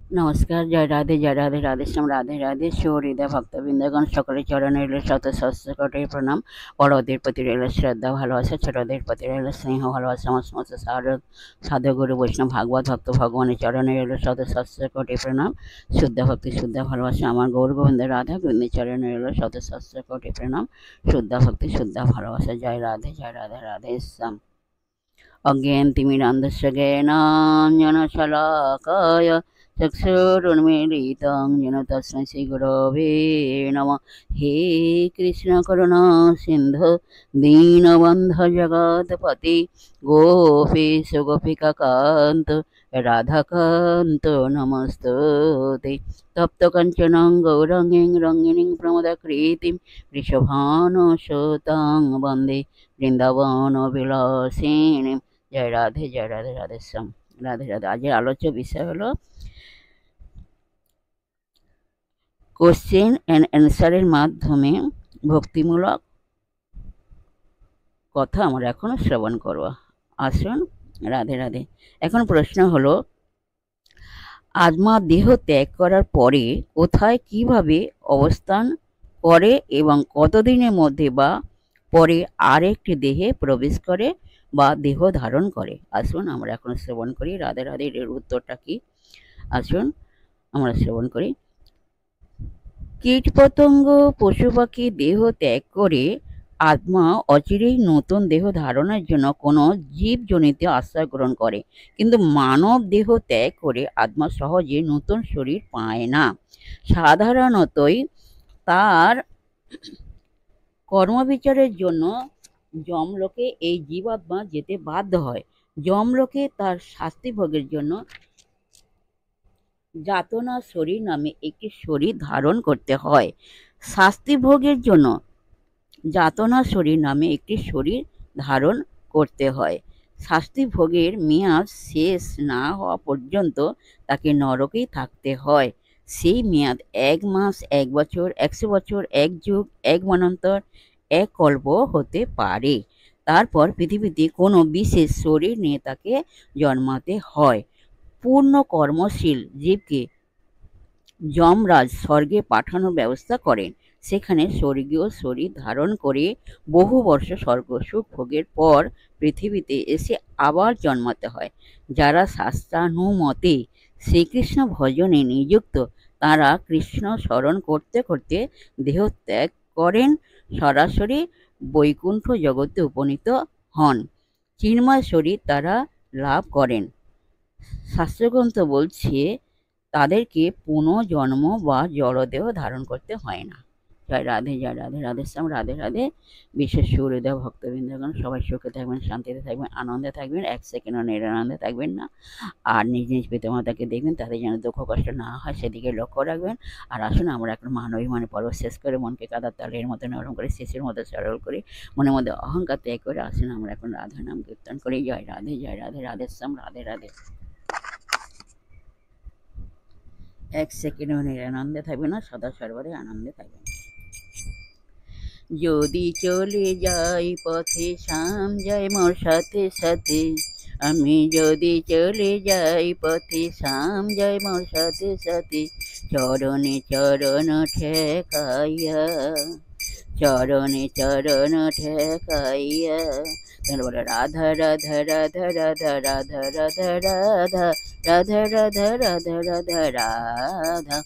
নমস্কার, জয় রাধে রাধেশ্যাম, রাধে রাধে। সুহৃদয় ভক্তবৃন্দগণ, সকলের চরণে রইল শত সহস্র কোটি প্রণাম। বড়দের প্রতি রইল শ্রদ্ধা ভালোবাসা, ছোটদের প্রতি রইল স্নেহ ভালোবাসা। আমার সমস্ত সাধুগুরু বৈষ্ণব ভাগবত ভক্ত ভগবানের চরণে রইল শত সহস্র কোটি প্রণাম। শুদ্ধ ভক্তি, শুদ্ধ ভালোবাসা। আমার গৌর গোবিন্দ রাধা গোবিন্দের চরণে রইল শত সহস্র কোটি প্রণাম। শুদ্ধ ভক্তি, শুদ্ধ ভালোবাসা। জয় রাধে রাধেশ্যাম। অজ্ঞানতিমিরান্ধস্য জ্ঞানাঞ্জনশলাকায় চক্ষুरुन्मीलितं येन तस्मै श्रीगुरवे नमः। हे कृष्ण करुणा सिन्धु दीनबन्धु जगत्पते गोपेश गोपिकान्त राधाकान्त नमस्तुते। तप्तकाञ्चनं गौराङ्गीं रङ्गिणीं प्रमदाकृतिं वृषभानुसुतां वन्दे বৃন্দাবনবিলাসিনী। জয় রাধে রাধেশ্যাম, রাধে রাধে। আজকের আলোচ্য বিষয় হলো কোশ্চেন অ্যান্ড অ্যান্সারের মাধ্যমে ভক্তিমূলক কথা আমরা এখন শ্রবণ করব। আসুন, রাধে রাধে। এখন প্রশ্ন হলো, আত্মা দেহ ত্যাগ করার পরে কোথায় কিভাবে অবস্থান করে এবং কতদিনের মধ্যে বা পরে আরেকটি দেহে প্রবেশ করে বা দেহ ধারণ করে? আসুন আমরা এখন শ্রবণ করি। রাধে রাধে। এর উত্তরটা কি? আসুন আমরা শ্রবণ করি। কীটপতঙ্গ পশু পাখি দেহ ত্যাগ করে আত্মা অচিরেই নতুন দেহ ধারণের জন্য কোনো জীবজনিত আশ্রয় গ্রহণ করে, কিন্তু মানব দেহ ত্যাগ করে আত্মা সহজে নতুন শরীর পায় না। সাধারণতই তার কর্মবিচারের জন্য যমলোকে এই জীবাত্মা যেতে বাধ্য হয়। যমলোকে তার শাস্তি ভোগের জন্য যাতনা শরীর নামে একটি শরীর ধারণ করতে হয়। শাস্তি ভোগের জন্য যাতনা শরীর নামে একটি শরীর ধারণ করতে হয়। শাস্তি ভোগের মেয়াদ শেষ না হওয়া পর্যন্ত তাকে নরকেই থাকতে হয়। সেই মেয়াদ 1 মাস, 1 বছর, 100 বছর, 1 যুগ, 1 মন্বন্তর, 1 কল্প হতে পারে। তারপর পৃথিবীতে কোনো বিশেষ শরীর নিয়ে তাকে জন্মাতে হয়। পূর্ণ কর্মশীল জীবকে যমরাজ স্বর্গে পাঠানোর ব্যবস্থা করেন। সেখানে স্বর্গীয় শরীর ধারণ করে বহু বর্ষ স্বর্গ সুখ ভোগের পর পৃথিবীতে এসে আবার জন্মাতে হয়। যারা শাস্ত্রানুমতে শ্রীকৃষ্ণ ভজনে নিযুক্ত, তারা কৃষ্ণ স্মরণ করতে করতে দেহ ত্যাগ করেন, সরাসরি বৈকুণ্ঠ জগতে উপনীত হন। চিন্ময় শরীর তারা লাভ করেন। শাস্ত্রগ্রন্থ বলছে তাদেরকে পুনর্জন্ম বা জড়দেহ ধারণ করতে হয় না। জয় রাধে রাধেশ্যাম, রাধে রাধে। বিশেষ সুহৃদয় ভক্তবৃন্দগণ, সবাই সুখে থাকবেন, শান্তিতে থাকবেন, আনন্দে থাকবেন, 1 সেকেন্ডও নিরানন্দে থাকবেন না। আর নিজ নিজ পিতামাতাকে দেখবেন, তাদের যেন দুঃখ কষ্ট না হয় সেদিকে লক্ষ্য রাখবেন। আর আসুন আমরা এখন মানবিমানে পর্ব শেষ করে মনকে কাদার তালের মতো নরম করে, শিশুর মতো সরল করে, মনের মধ্যে অহংকার ত্যাগ করে আসুন আমরা এখন রাধা নাম কীর্তন করি। জয় রাধে রাধেশ্যাম, রাধে রাধে। 1 সেকেন্ডও নিরানন্দে থাকবে না, সদা সর্বদাই আনন্দে থাকবেন। যদি চলে যাই পথে শ্যাম যায় মোর সাথে সাথে, আমি যদি চলে যাই পথে শ্যাম যায় মোর সাথে সাথে, চরণে চরণ ঠেকাইয়া, চরণে চরণ ঠেকাইয়া। বলে রাধা রাধা রাধা রাধা রাধা রাধা রাধা রাধা রাধা রাধা রাধা রাধা।